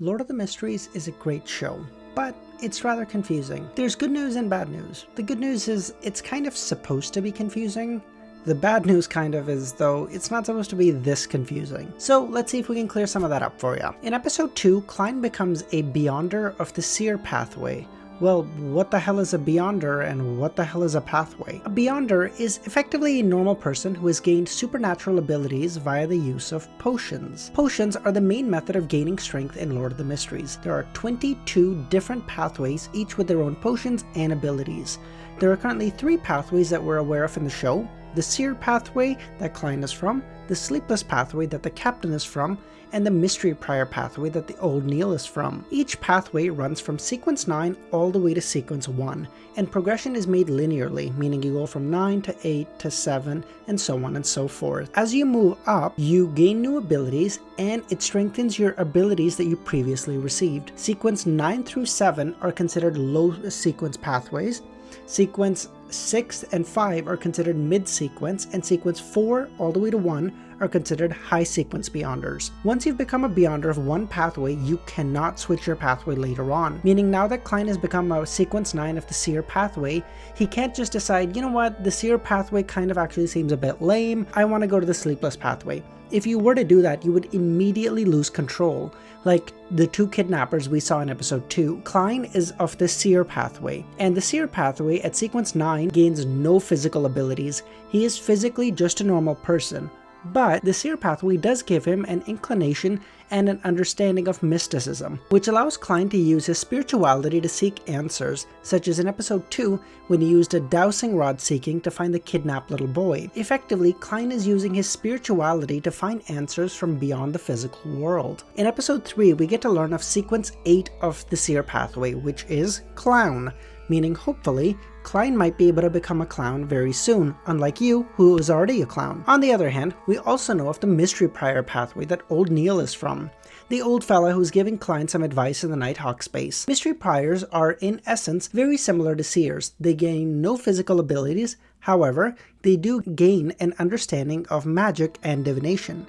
Lord of the Mysteries is a great show, but it's rather confusing. There's good news and bad news. The good news is it's kind of supposed to be confusing. The bad news kind of is, though, it's not supposed to be this confusing. So let's see if we can clear some of that up for you. In episode 2, Klein becomes a Beyonder of the Seer pathway. Well, what the hell is a Beyonder and what the hell is a pathway? A Beyonder is effectively a normal person who has gained supernatural abilities via the use of potions. Potions are the main method of gaining strength in Lord of the Mysteries. There are 22 different pathways, each with their own potions and abilities. There are currently 3 pathways that we're aware of in the show: the Seer pathway that Klein is from, the Sleepless pathway that the Captain is from, and the Mystery Prior pathway that the Old Neil is from. Each pathway runs from sequence 9 all the way to sequence 1, and progression is made linearly, meaning you go from 9 to 8 to 7, and so on and so forth. As you move up, you gain new abilities, and it strengthens your abilities that you previously received. Sequence 9 through 7 are considered low sequence pathways. Sequence 6 and 5 are considered mid-sequence, and sequence 4 all the way to 1 are considered high sequence Beyonders. Once you've become a Beyonder of one pathway, you cannot switch your pathway later on, meaning now that Klein has become a sequence 9 of the Seer pathway, he can't just decide, you know what, the Seer pathway kind of actually seems a bit lame, I want to go to the Sleepless pathway. If you were to do that, you would immediately lose control. Like the 2 kidnappers we saw in episode 2, Klein is of the Seer pathway, and the Seer pathway at sequence 9 gains no physical abilities. He is physically just a normal person. But the Seer pathway does give him an inclination and an understanding of mysticism, which allows Klein to use his spirituality to seek answers, such as in episode 2 when he used a dowsing rod seeking to find the kidnapped little boy. Effectively, Klein is using his spirituality to find answers from beyond the physical world. In episode 3, we get to learn of sequence 8 of the Seer pathway, which is Clown, meaning hopefully Klein might be able to become a clown very soon, unlike you, who is already a clown. On the other hand, we also know of the Mystery Prior pathway that Old Neil is from, the old fella who's giving Klein some advice in the Nighthawk space. Mystery Priors are, in essence, very similar to Seers. They gain no physical abilities, however, they do gain an understanding of magic and divination.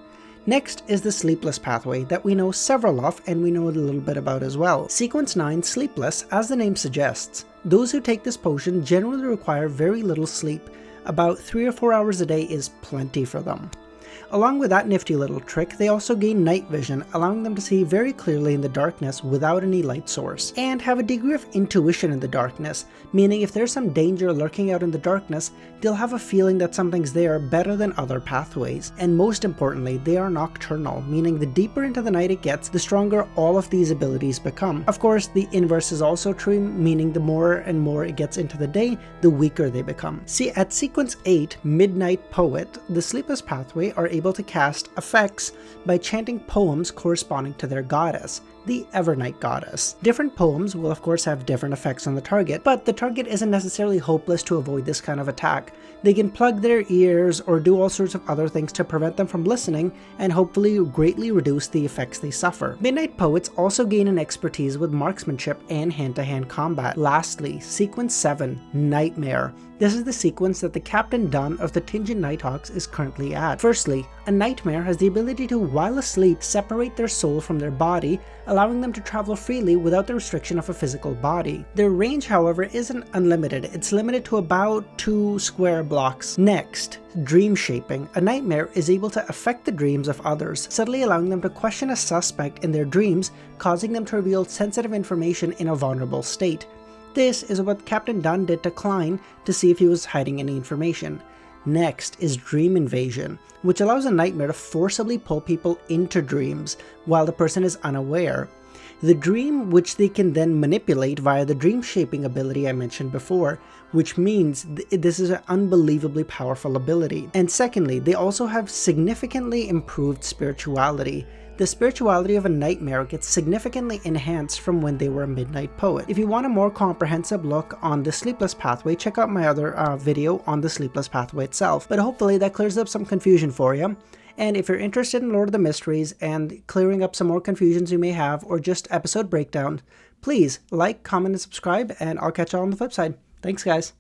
Next is the Sleepless pathway that we know several of and we know a little bit about as well. Sequence 9, Sleepless, as the name suggests. Those who take this potion generally require very little sleep. About 3 or 4 hours a day is plenty for them. Along with that nifty little trick, they also gain night vision, allowing them to see very clearly in the darkness without any light source, and have a degree of intuition in the darkness, meaning if there's some danger lurking out in the darkness, they'll have a feeling that something's there better than other pathways. And most importantly, they are nocturnal, meaning the deeper into the night it gets, the stronger all of these abilities become. Of course, the inverse is also true, meaning the more and more it gets into the day, the weaker they become. See, at sequence 8, Midnight Poet, the Sleepless pathway are able to cast effects by chanting poems corresponding to their goddess, the Evernight goddess. Different poems will of course have different effects on the target, but the target isn't necessarily hopeless to avoid this kind of attack. They can plug their ears or do all sorts of other things to prevent them from listening and hopefully greatly reduce the effects they suffer. Midnight Poets also gain an expertise with marksmanship and hand-to-hand combat. Lastly, sequence 7, Nightmare. This is the sequence that the Captain Dunn of the Tingent Nighthawks is currently at. Firstly, a nightmare has the ability to, while asleep, separate their soul from their body, allowing them to travel freely without the restriction of a physical body. Their range, however, isn't unlimited. It's limited to about 2 square blocks. Next, dream shaping. A nightmare is able to affect the dreams of others, subtly allowing them to question a suspect in their dreams, causing them to reveal sensitive information in a vulnerable state. This is what Captain Dunn did to Klein to see if he was hiding any information. Next is dream invasion, which allows a nightmare to forcibly pull people into dreams while the person is unaware. The dream, which they can then manipulate via the dream shaping ability I mentioned before, which means this is an unbelievably powerful ability. And secondly, they also have significantly improved spirituality. The spirituality of a nightmare gets significantly enhanced from when they were a Midnight Poet. If you want a more comprehensive look on the Sleepless pathway, check out my other video on the Sleepless pathway itself. But hopefully that clears up some confusion for you. And if you're interested in Lord of the Mysteries and clearing up some more confusions you may have, or just episode breakdown, please like, comment, and subscribe, and I'll catch you on the flip side. Thanks, guys.